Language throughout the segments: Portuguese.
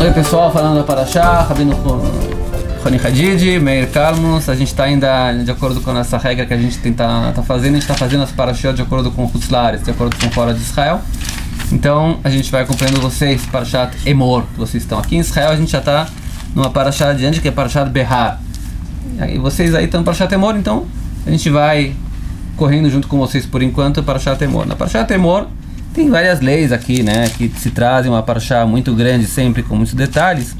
Oi pessoal, falando da Parashá, Rabino Roni Hadid, Meir Kalmus. A gente está ainda de acordo com essa regra que a gente tá fazendo. A gente está fazendo as Parashot de acordo com Chutz La'aretz, de acordo com fora de Israel. Então a gente vai acompanhando vocês, Parashat Emor, vocês estão aqui em Israel. A gente já está numa Parashá adiante que é Parashat Behar. E vocês aí estão no Parashat Emor, então a gente vai correndo junto com vocês por enquanto, Parashat Emor. Na Parashat Emor tem várias leis aqui, né, que se trazem uma Parashá muito grande, sempre com muitos detalhes.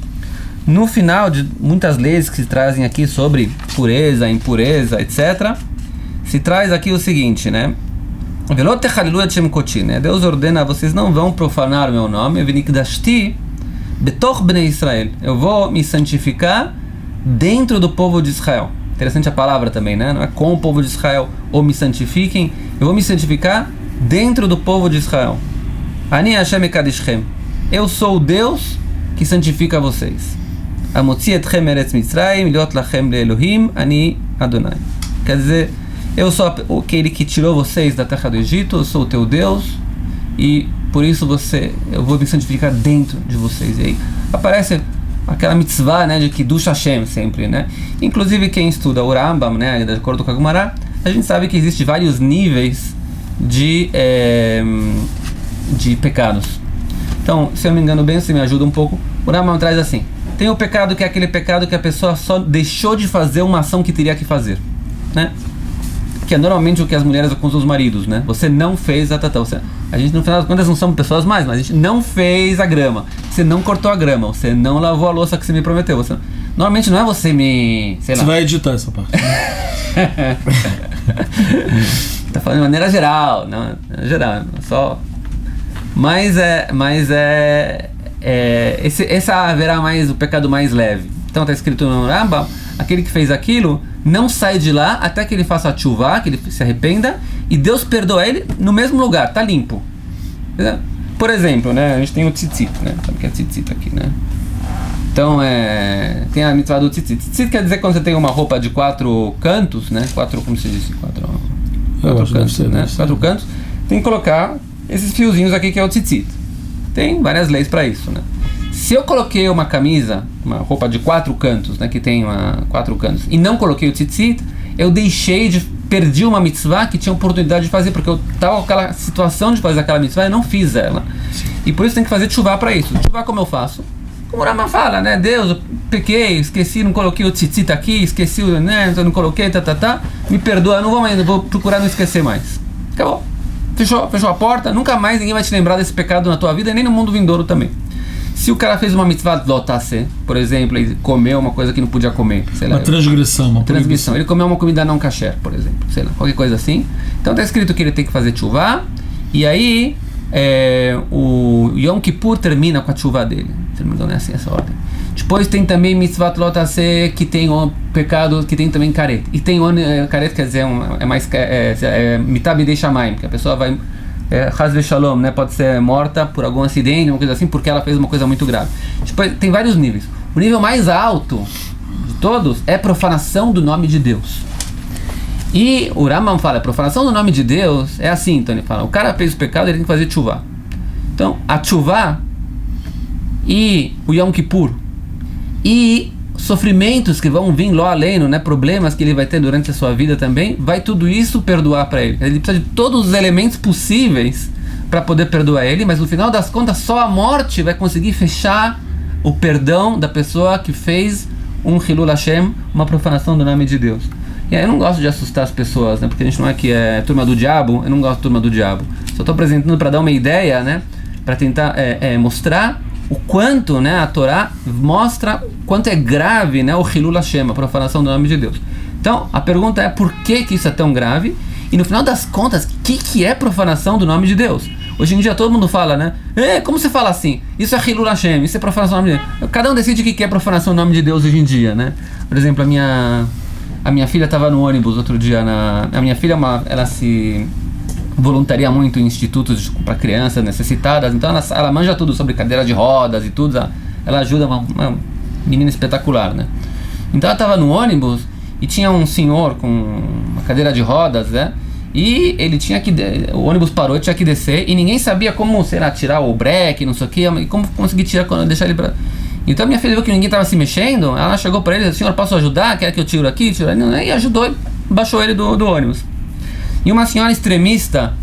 No final de muitas leis que se trazem aqui sobre pureza, impureza, etc., se traz aqui o seguinte, né? Deus ordena, vocês não vão profanar meu nome, eu vou me santificar dentro do povo de Israel. Interessante a palavra também, né? Não é com o povo de Israel, ou me santifiquem, eu vou me santificar dentro do povo de Israel. Ani Hashem Ekadishchem. Eu sou o Deus que santifica vocês. Amotzi etchem eretz Mitzrayim, liot lachem leElohim, Ani Adonai. Quer dizer, eu sou aquele que tirou vocês da terra do Egito, eu sou o teu Deus, e por isso eu vou me santificar dentro de vocês. E aí aparece aquela mitzvah, né, de Kiddush Hashem sempre, né? Inclusive quem estuda o Rambam, né, de acordo com a Gemara, a gente sabe que existem vários níveis de pecados. Então, se eu não me engano bem, você me ajuda um pouco. O Rambam traz assim: tem o pecado que é aquele pecado que a pessoa só deixou de fazer uma ação que teria que fazer, né? Que é normalmente o que as mulheres com os seus maridos, né? Você não fez a gente no final das contas não somos pessoas mais, mas a gente não fez a grama, você não cortou a grama, você não lavou a louça que você me prometeu, normalmente não é você sei lá. Você vai editar essa parte. Tá falando de maneira geral, não, geral, só. Mas esse haverá mais o pecado mais leve. Então tá escrito no Rambam, aquele que fez aquilo não sai de lá até que ele faça a tshuva, que ele se arrependa, e Deus perdoa ele no mesmo lugar, tá limpo. Por exemplo, né, a gente tem o tzitzit, né? Sabe o que é tzitzit aqui, né? Então tem a mitzvah do tzitzit. Tzitzit quer dizer quando você tem uma roupa de 4 cantos, né? Como se diz? 4 cantos, né? 4 cantos. Tem que colocar esses fiozinhos aqui que é o tzitzit. Tem várias leis para isso, né? Se eu coloquei uma camisa, uma roupa de 4 cantos, né, que tem 4 cantos, e não coloquei o tzitzit, eu perdi uma mitzvah que tinha oportunidade de fazer, porque eu estava com aquela situação de fazer aquela mitzvah e não fiz ela. E por isso tem que fazer tshuva para isso. Tshuva como eu faço? Como o Rambam fala, né? Deus, eu pequei, esqueci, não coloquei o tzitzit aqui, esqueci, né? Eu não coloquei, me perdoa, eu vou procurar não esquecer mais. Acabou. Fechou a porta, nunca mais ninguém vai te lembrar desse pecado na tua vida e nem no mundo vindouro também. Se o cara fez uma mitzvah lotase, por exemplo, ele comeu uma coisa que não podia comer, sei lá. Uma transgressão. Ele comeu uma comida não kasher, por exemplo, sei lá, qualquer coisa assim. Então está escrito que ele tem que fazer tshuva, e aí o Yom Kippur termina com a tshuva dele. Se não me engano é assim essa ordem. Depois tem também mitzvah lotase, que tem um pecado, que tem também karet. E tem karet, quer dizer, mitab de shamayim, que a pessoa vai... Chas v'shalom, né? Pode ser morta por algum acidente, uma coisa assim, porque ela fez uma coisa muito grave. Depois, tem vários níveis. O nível mais alto de todos é profanação do nome de Deus. E o Rambam fala, a profanação do nome de Deus é assim, então ele fala, o cara fez o pecado, ele tem que fazer tshuva. Então, a tshuva e o Yom Kippur e sofrimentos que vão vir lá além, né, problemas que ele vai ter durante a sua vida também, vai tudo isso perdoar para ele. Ele precisa de todos os elementos possíveis para poder perdoar ele, mas no final das contas só a morte vai conseguir fechar o perdão da pessoa que fez um Hilul Hashem, uma profanação do nome de Deus. E aí eu não gosto de assustar as pessoas, né, porque a gente não é que é turma do diabo, eu não gosto de turma do diabo. Só estou apresentando para dar uma ideia, né, para tentar mostrar o quanto, né, a Torá mostra quanto é grave, né, o Hilul Hashem, a profanação do nome de Deus. Então, a pergunta é por que isso é tão grave? E no final das contas, o que é profanação do nome de Deus? Hoje em dia todo mundo fala, né? Como você fala assim? Isso é Hilul Hashem, isso é profanação do nome de Deus. Cada um decide o que é profanação do nome de Deus hoje em dia, né? Por exemplo, a minha filha estava no ônibus outro dia. A minha filha, ela se voluntaria muito em institutos para crianças necessitadas, então ela manja tudo sobre cadeira de rodas e tudo, ela ajuda, uma menina espetacular, né? Então ela estava no ônibus e tinha um senhor com uma cadeira de rodas, né? E ele tinha que... O ônibus parou, tinha que descer, e ninguém sabia como, sei lá, tirar o breque, não sei o que, e como conseguir tirar, deixar ele pra... Então minha filha viu que ninguém estava se mexendo, ela chegou para ele e disse: senhor, posso ajudar? Quer que eu tiro aqui? Tiro ali? E ajudou, baixou ele do ônibus. E uma senhora extremista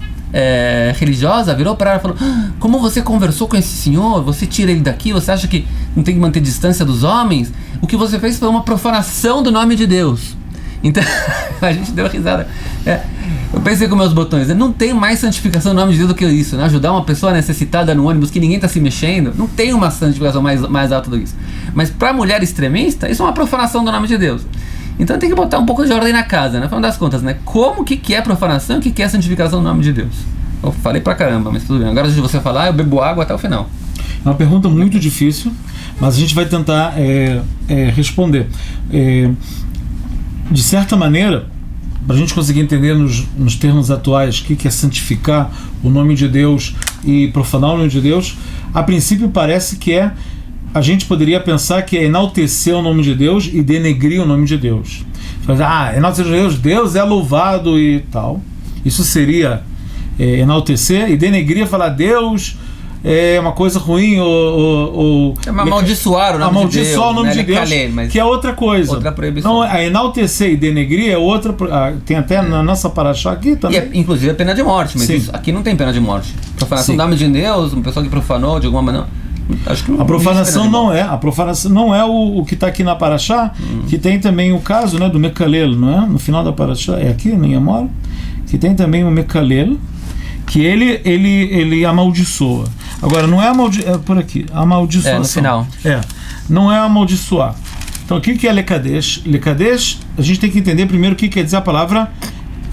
religiosa virou para ela e falou: como você conversou com esse senhor? Você tira ele daqui? Você acha que não tem que manter distância dos homens? O que você fez foi uma profanação do nome de Deus. Então a gente deu risada. Eu pensei com meus botões, não tem mais santificação no nome de Deus do que isso, né? Ajudar uma pessoa necessitada no ônibus que ninguém está se mexendo, não tem uma santificação mais alta do que isso. Mas para mulher extremista, isso é uma profanação do nome de Deus. Então tem que botar um pouco de ordem na casa, né? Falando das contas, né? Como que é profanação e o que é santificação no nome de Deus? Eu falei pra caramba, mas tudo bem. Agora, antes de você falar, eu bebo água até o final. É uma pergunta muito difícil, mas a gente vai tentar responder. De certa maneira, para a gente conseguir entender nos termos atuais o que é santificar o nome de Deus e profanar o nome de Deus, a princípio parece que a gente poderia pensar que é enaltecer o nome de Deus e denegrir o nome de Deus. Enaltecer Deus é louvado e tal. Isso seria enaltecer, e denegrir é falar Deus é uma coisa ruim ou amaldiçoar o nome de Deus, o nome de Deus, que é outra coisa. Outra proibição. Não, a enaltecer e denegrir é outra. Tem até na nossa paraxá aqui também. E inclusive é pena de morte, mas isso, aqui não tem pena de morte. Profanação do nome de Deus, uma pessoa que profanou de alguma maneira. Acho que não, a profanação não é o que está aqui na paraxá, que tem também o caso, né, do Mekalel, não é? No final da paraxá, é aqui, nem Yamor, que tem também o Mekalel, que ele amaldiçoa. Agora, não é por aqui, amaldiçoação. No final. Não é amaldiçoar. Então, o que é Lekadesh? Lekadesh, a gente tem que entender primeiro o que quer dizer a palavra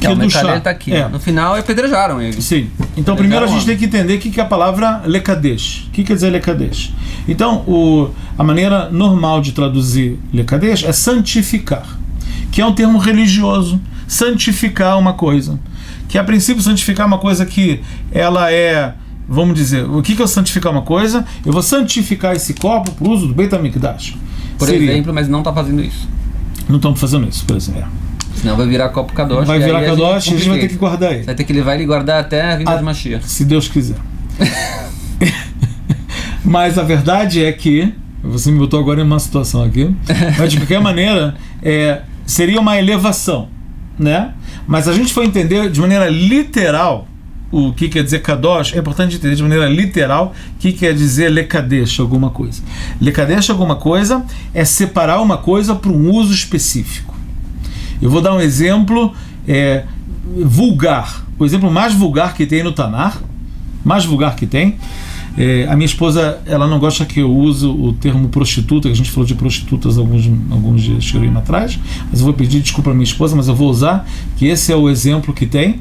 o Mekalel está aqui. No final, apedrejaram ele. Sim. Então, primeiro a gente tem que entender o que é a palavra Lekadesh. O que quer dizer Lekadesh? Então, a maneira normal de traduzir Lekadesh é santificar, que é um termo religioso. Santificar uma coisa. Que, a princípio, santificar uma coisa que ela é... Vamos dizer, o que é santificar uma coisa? Eu vou santificar esse copo para o uso do Beit HaMikdash. Por exemplo, mas não está fazendo isso. Não estamos fazendo isso, por exemplo. Senão vai virar copo Kadosh. Vai virar Kadosh e a gente vai ter que guardar ele. Vai ter que levar ele e guardar até a vinda de Mashiach. Se Deus quiser. Mas a verdade é que... Você me botou agora em uma situação aqui. Mas de qualquer maneira, seria uma elevação, né? Mas a gente for entender de maneira literal o que quer dizer Kadosh, é importante entender de maneira literal o que quer dizer Lekadesh, alguma coisa. Lekadesh, alguma coisa, é separar uma coisa para um uso específico. Eu vou dar um exemplo vulgar. O exemplo mais vulgar que tem no Tanar, a minha esposa, ela não gosta que eu use o termo prostituta, que a gente falou de prostitutas alguns dias atrás, mas eu vou pedir desculpa à minha esposa, mas eu vou usar, que esse é o exemplo que tem,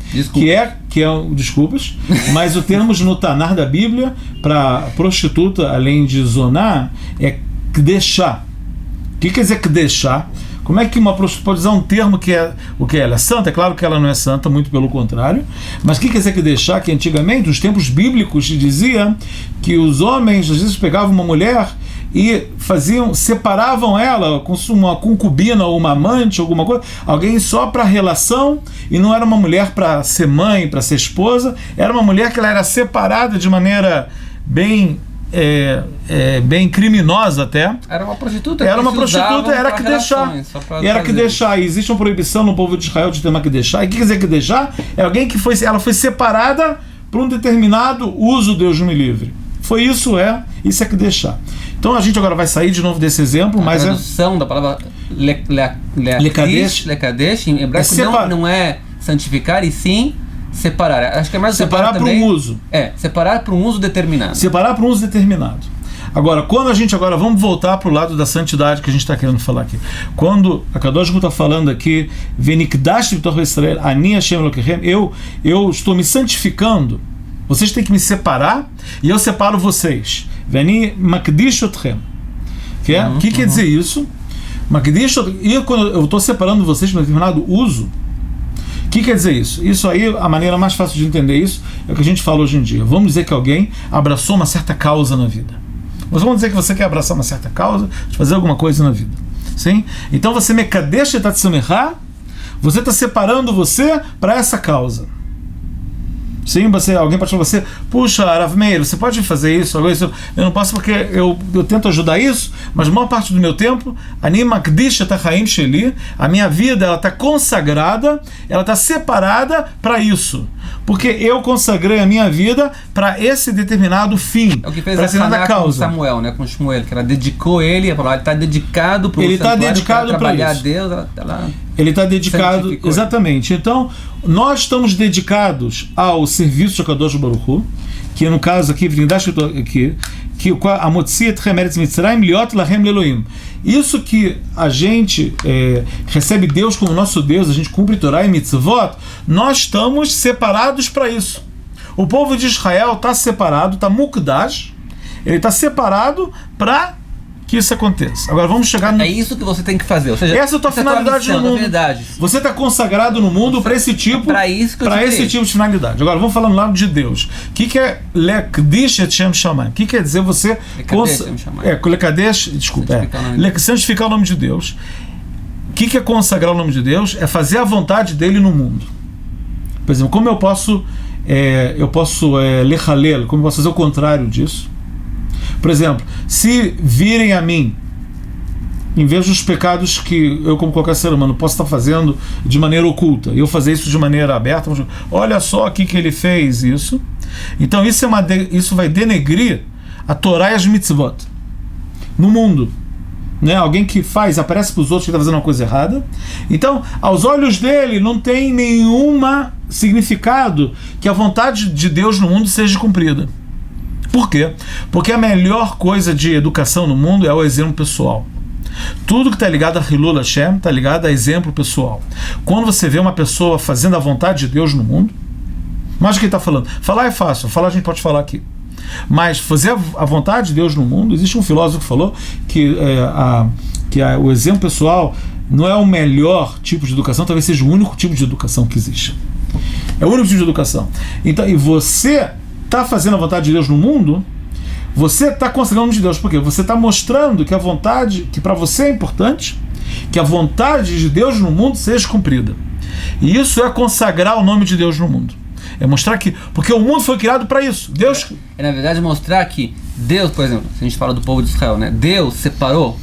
desculpas, mas o termo no Tanar da Bíblia para prostituta, além de zonar, é kdeshá. O que quer dizer kdeshá? Como é que uma prostituta pode usar um termo que ela é santa? É claro que ela não é santa, muito pelo contrário. Mas o que quer dizer que deixar? Que antigamente, nos tempos bíblicos, se dizia que os homens, às vezes, pegavam uma mulher e separavam ela com uma concubina ou uma amante, alguma coisa, alguém só para relação, e não era uma mulher para ser mãe, para ser esposa, era uma mulher que ela era separada de maneira bem criminosa até. Era uma prostituta. Era que deixar. Era que deixar. E existe uma proibição no povo de Israel de ter uma que deixar. E o que quer dizer que deixar? É alguém que ela foi separada para um determinado uso, Deus me livre. Foi isso é que deixar. Então a gente agora vai sair de novo desse exemplo, mas a tradução da palavra Lekadesh em hebraico não é santificar, e sim separar. Acho que é mais separar para um uso. Separar para um uso determinado. Separar para um uso determinado. Agora, vamos voltar para o lado da santidade que a gente está querendo falar aqui. Quando a Kadosh está falando aqui, Venikdash b'toch Israel, Ani Hashem Elokechem, eu estou me santificando, vocês têm que me separar e eu separo vocês. Veni makdish otchem. O que quer dizer isso? Makdish, e quando eu estou separando vocês para um determinado uso, o que quer dizer isso? Isso aí, a maneira mais fácil de entender isso é o que a gente fala hoje em dia. Vamos dizer que alguém abraçou uma certa causa na vida. Mas vamos dizer que você quer abraçar uma certa causa, fazer alguma coisa na vida. Sim? Então você mekadesh etat samecha, você está separando você para essa causa. Sim, alguém pode falar você, puxa, Rav Meir, você pode fazer isso, eu não posso porque eu tento ajudar isso, mas a maior parte do meu tempo, a minha vida, ela está consagrada, ela está separada para isso. Porque eu consagrei a minha vida para esse determinado fim. É o que fez a Haná com Samuel, né, com Shmuel, que ela dedicou ele, ele está dedicado para trabalhar a Deus. Ele está dedicado, exatamente. Então, nós estamos dedicados ao serviço de Kadosh Baruch Hu, que no caso aqui, que a Motziet Chemeretz Mitzrayim Liot Lahem Leloim. Isso que a gente recebe Deus como nosso Deus, a gente cumpre Torá e Mitzvot, nós estamos separados para isso. O povo de Israel está separado, está mukdash, ele está separado para que isso aconteça. Agora vamos chegar no... É isso que você tem que fazer. Ou seja, essa é a tua finalidade no mundo. Você está consagrado no mundo para esse tipo, esse tipo de finalidade. Agora vamos falar no lado de Deus. O que é Lekdish et Shem Shamayim? O que quer dizer você santificar o nome de Deus? O que é consagrar o nome de Deus? É fazer a vontade dele no mundo. Por exemplo, como eu posso lechalel, como eu posso fazer o contrário disso? Por exemplo, se virem a mim, em vez dos pecados que eu, como qualquer ser humano, posso estar fazendo de maneira oculta, e eu fazer isso de maneira aberta, olha só aqui que ele fez isso. Então isso vai denegrir a Torá e as mitzvot no mundo. Né? Alguém que aparece para os outros que está fazendo uma coisa errada. Então, aos olhos dele, não tem nenhum significado que a vontade de Deus no mundo seja cumprida. Por quê? Porque a melhor coisa de educação no mundo é o exemplo pessoal. Tudo que está ligado a Hilul Hashem está ligado a exemplo pessoal. Quando você vê uma pessoa fazendo a vontade de Deus no mundo, mais do que ele está falando, falar é fácil, falar a gente pode falar aqui. Mas fazer a vontade de Deus no mundo, existe um filósofo que falou que o exemplo pessoal não é o melhor tipo de educação, talvez seja o único tipo de educação que existe. É o único tipo de educação. Então, e você está fazendo a vontade de Deus no mundo, você está consagrando o nome de Deus. Por quê? Você está mostrando que a vontade, que para você é importante, que a vontade de Deus no mundo seja cumprida. E isso é consagrar o nome de Deus no mundo. É mostrar que... Porque o mundo foi criado para isso. Deus... na verdade, mostrar que Deus, por exemplo, se a gente fala do povo de Israel, né? Deus separou,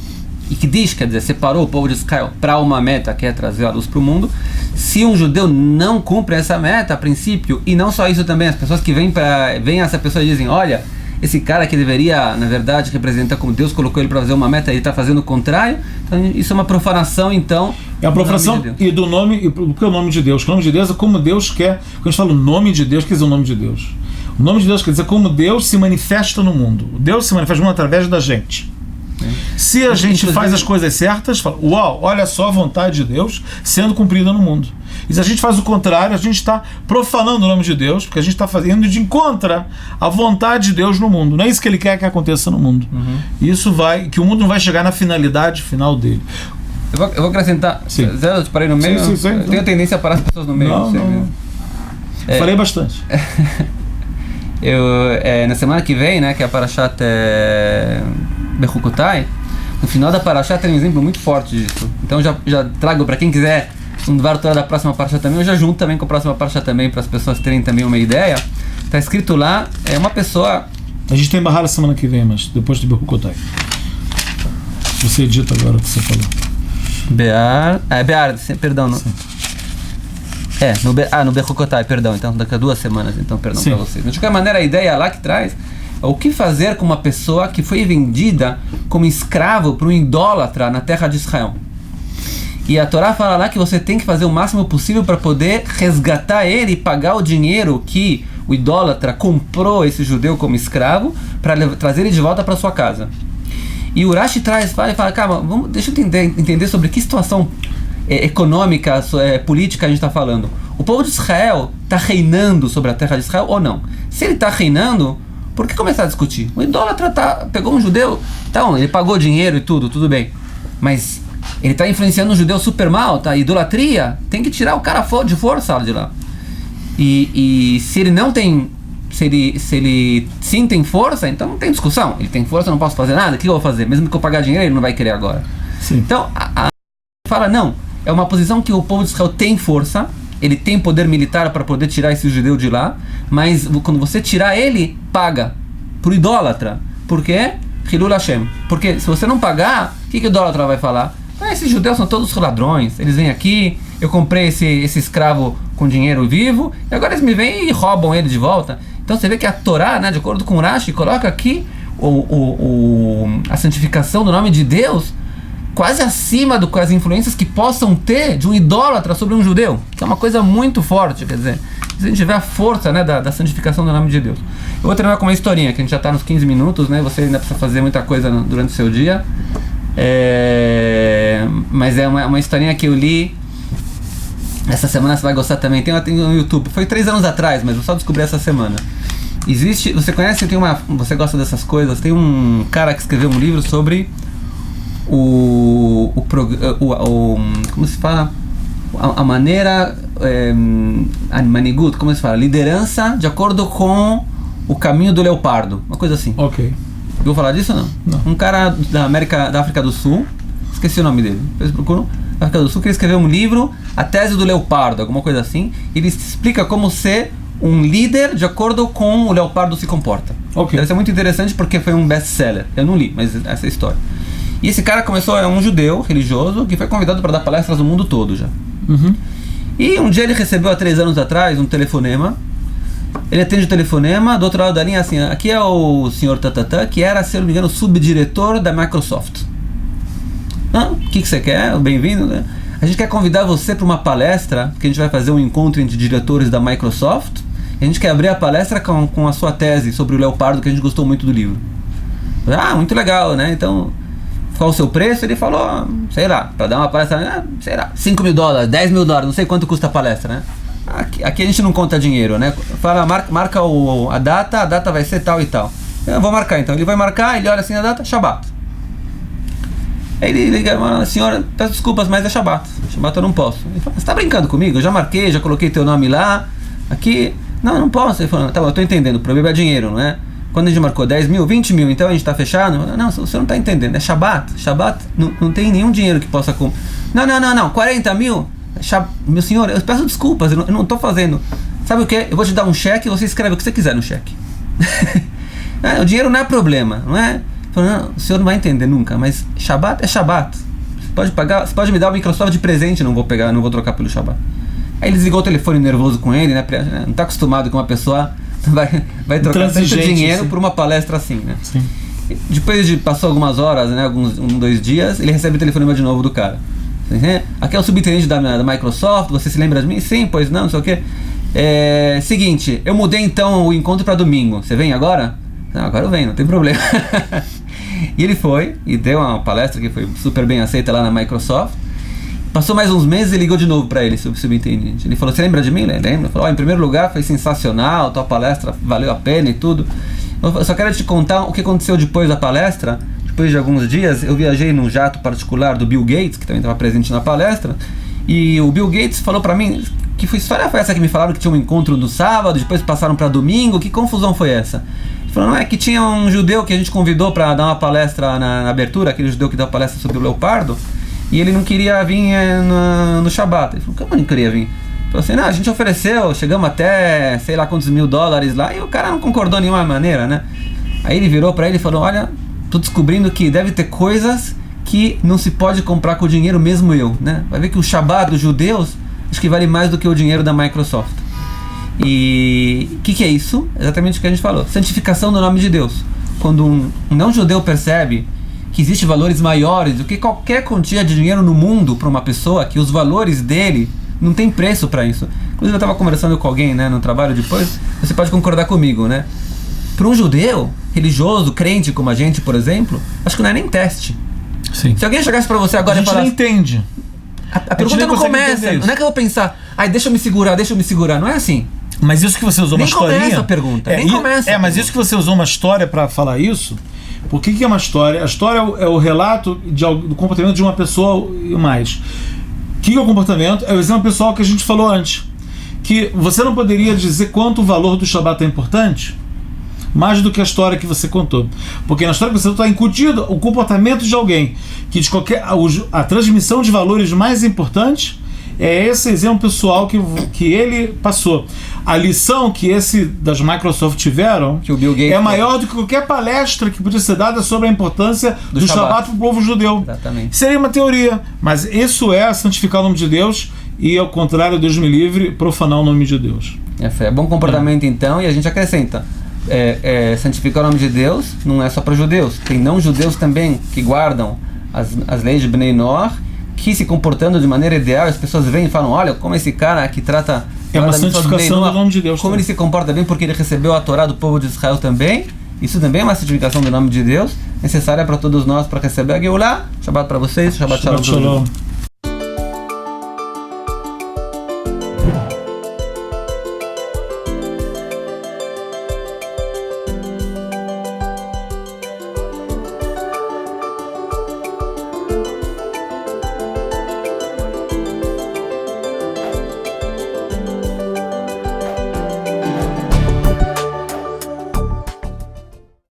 e que diz, quer dizer, separou o povo de Israel para uma meta, que é trazer a luz para o mundo. Se um judeu não cumpre essa meta, a princípio, e não só isso também, as pessoas que vêm essa pessoa e dizem, olha, esse cara que deveria, na verdade, representar como Deus colocou ele para fazer uma meta, ele está fazendo o contrário, então isso é uma profanação, então... É a profanação e do nome, e do que é o nome de Deus? O nome de Deus é como Deus quer. Quando a gente fala o nome de Deus, quer dizer o nome de Deus. O nome de Deus quer dizer como Deus se manifesta no mundo. Deus se manifesta no mundo através da gente. Se a gente faz as coisas certas, fala, uau, olha só a vontade de Deus sendo cumprida no mundo. E se a gente faz o contrário, a gente está profanando o nome de Deus, porque a gente está fazendo de encontro à vontade de Deus no mundo. Não é isso que ele quer que aconteça no mundo. Isso que o mundo não vai chegar na finalidade final dele. Eu vou acrescentar. Sim. Zé, eu te parei no meio. Sim, eu tenho a tendência a parar as pessoas no meio. Não. Falei bastante. Na semana que vem, né, que é a Parashat Bechukotai, no final da Parashat tem um exemplo muito forte disso. Então já trago para quem quiser um Dvar Torah da próxima Parashat também, eu já junto também com a próxima Parashat também, para as pessoas terem também uma ideia. Está escrito lá, uma pessoa... A gente tem Bahara semana que vem, mas depois do Bechukotai. Você edita agora o que você falou. Bear, perdão. No Bechukotai, perdão. Então, daqui a 2 semanas, então, perdão para vocês. Mas, de qualquer maneira, a ideia lá que traz é o que fazer com uma pessoa que foi vendida como escravo para um idólatra na terra de Israel. E a Torá fala lá que você tem que fazer o máximo possível para poder resgatar ele e pagar o dinheiro que o idólatra comprou esse judeu como escravo para trazer ele de volta para sua casa. E o Rashi fala, calma, deixa eu entender sobre que situação econômica, política a gente está falando. O povo de Israel está reinando sobre a terra de Israel ou não? Se ele está reinando, por que começar a discutir? O idólatra pegou um judeu, então ele pagou dinheiro e tudo bem, mas ele está influenciando um judeu super mal, tá? Idolatria, tem que tirar o cara de força de lá. E se ele não tem, se ele sim tem força, então não tem discussão. Ele tem força, eu não posso fazer nada, o que eu vou fazer? Mesmo que eu pagar dinheiro, ele não vai querer agora. Sim. Então, fala, não, é uma posição que o povo de Israel tem força, ele tem poder militar para poder tirar esse judeu de lá, mas quando você tirar ele, paga pro idólatra. Por quê? Hilul Hashem. Porque se você não pagar, o que o idólatra vai falar? Esses judeus são todos ladrões, eles vêm aqui, eu comprei esse escravo com dinheiro vivo, e agora eles me vêm e roubam ele de volta. Então você vê que a Torá, né, de acordo com o Rashi, coloca aqui a santificação do nome de Deus quase acima com as influências que possam ter de um idólatra sobre um judeu, que é uma coisa muito forte. Quer dizer, se a gente vê a força, né, da santificação do nome de Deus. Eu vou terminar com uma historinha, que a gente já está nos 15 minutos, né, você ainda precisa fazer muita coisa durante o seu dia, mas é uma historinha que eu li essa semana, você vai gostar também, tem no YouTube, foi 3 anos atrás, mas eu só descobri essa semana. Existe, você conhece, você gosta dessas coisas, tem um cara que escreveu um livro sobre como se fala, a maneira, a maniguto, como se fala, liderança de acordo com o caminho do leopardo, uma coisa assim. Ok. Eu vou falar disso ou não? Não. Um cara da África do Sul, esqueci o nome dele, vocês procuram, da África do Sul, que ele escreveu um livro, A Tese do Leopardo, alguma coisa assim. Ele explica como ser um líder de acordo com o leopardo se comporta. Ok. Deve ser muito interessante porque foi um best-seller. Eu não li, mas essa é a história. E esse cara é um judeu religioso que foi convidado para dar palestras no mundo todo já. Uhum. E um dia ele recebeu, há 3 anos atrás, um telefonema. Ele atende o telefonema, do outro lado da linha, assim, aqui é o senhor Tatatã, que era, se eu não me engano, subdiretor da Microsoft. O que você quer? Bem-vindo, né? A gente quer convidar você para uma palestra, porque a gente vai fazer um encontro entre diretores da Microsoft, e a gente quer abrir a palestra com a sua tese sobre o leopardo, que a gente gostou muito do livro. Muito legal, né? Então, qual o seu preço? Ele falou, sei lá, para dar uma palestra, sei lá, $5 mil, $10 mil, não sei quanto custa a palestra, né? Aqui a gente não conta dinheiro, né? Fala, marca a data vai ser tal e tal. Eu vou marcar então. Ele vai marcar, ele olha assim a data, Shabbat. Aí ele liga, senhora, peço desculpas, mas é Shabbat. Shabbat eu não posso. Ele fala, você tá brincando comigo? Eu já marquei, já coloquei teu nome lá. Aqui, não posso. Ele falou, tá bom, eu tô entendendo, o problema é dinheiro, não é? Quando a gente marcou 10 mil, 20 mil, então a gente tá fechado? Não, você não tá entendendo, é Shabbat. Shabbat não tem nenhum dinheiro que possa... Não, 40 mil? Meu senhor, eu peço desculpas, eu não tô fazendo. Sabe o que? Eu vou te dar um cheque e você escreve o que você quiser no cheque. O dinheiro não é problema, não é? Não, o senhor não vai entender nunca, mas Shabbat é Shabbat. Você pode pagar, você pode me dar o Microsoft de presente, não vou trocar pelo Shabbat. Aí ele desligou o telefone nervoso com ele, né? Não tá acostumado com uma pessoa vai trocar tanto dinheiro, assim, por uma palestra assim, né? Sim. Depois passou algumas horas, né? 2 dias, ele recebe o telefonema de novo do cara. Aqui é o subtenente da Microsoft, você se lembra de mim? Sim, pois não sei o que. Seguinte, eu mudei então o encontro para domingo. Você vem agora? Não, agora eu venho, não tem problema. E ele foi e deu uma palestra que foi super bem aceita lá na Microsoft. Passou mais uns meses e ligou de novo para ele, subintendente. Ele falou, você lembra de mim? Lembra? Ele falou, em primeiro lugar foi sensacional, tua palestra valeu a pena e tudo. Eu só quero te contar o que aconteceu depois da palestra. Depois de alguns dias, eu viajei num jato particular do Bill Gates, que também estava presente na palestra, e o Bill Gates falou para mim, que história foi essa que me falaram que tinha um encontro no sábado, depois passaram para domingo, que confusão foi essa? Ele falou, não é que tinha um judeu que a gente convidou para dar uma palestra na abertura, aquele judeu que deu a palestra sobre o leopardo, e ele não queria vir no Shabbat. Ele falou, como não queria vir? Ele falou assim, a gente ofereceu, chegamos até sei lá quantos $1000 lá, e o cara não concordou de nenhuma maneira, né? Aí ele virou para ele e falou, olha, tô descobrindo que deve ter coisas que não se pode comprar com o dinheiro, mesmo eu, né? Vai ver que o Shabbat dos judeus acho que vale mais do que o dinheiro da Microsoft. E o que é isso? Exatamente o que a gente falou, santificação do nome de Deus. Quando um não-judeu percebe que existem valores maiores do que qualquer quantia de dinheiro no mundo para uma pessoa, que os valores dele não tem preço para isso. Inclusive eu estava conversando com alguém, né, no trabalho depois, você pode concordar comigo, né? Para um judeu religioso, crente como a gente, por exemplo, acho que não é nem teste. Sim. Se alguém chegasse para você agora e falasse... A gente não entende. A pergunta não começa, não é que eu vou pensar, deixa eu me segurar, não é assim. Mas isso que você usou uma historinha... Nem começa a pergunta, nem começa. Mas isso que você usou uma história para falar isso, por que é uma história? A história é o relato do comportamento de uma pessoa e mais. O que é o comportamento? É o exemplo pessoal que a gente falou antes. Que você não poderia dizer quanto o valor do Shabbat é importante, mais do que a história que você contou. Porque na história que você contou está incutido o comportamento de alguém que a transmissão de valores mais importantes É esse exemplo pessoal que ele passou. A lição que esse das Microsoft tiveram que o Bill Gates é maior do que qualquer palestra que podia ser dada sobre a importância do Shabat para o povo judeu. Exatamente. Seria uma teoria, mas isso é santificar o nome de Deus e, ao contrário, Deus me livre, profanar o nome de Deus. É fé. Bom comportamento, então, e a gente acrescenta. Santificar o nome de Deus não é só para judeus. Tem não-judeus também que guardam as leis de Bnei Noach, que se comportando de maneira ideal, as pessoas vêm e falam, olha, como esse cara que trata... É uma santificação do nome de Deus. Como ele se comporta bem porque ele recebeu a Torá do povo de Israel também. Isso também é uma santificação do nome de Deus, necessária para todos nós para receber a Geulah. Shabbat para vocês, Shabbat Shalom.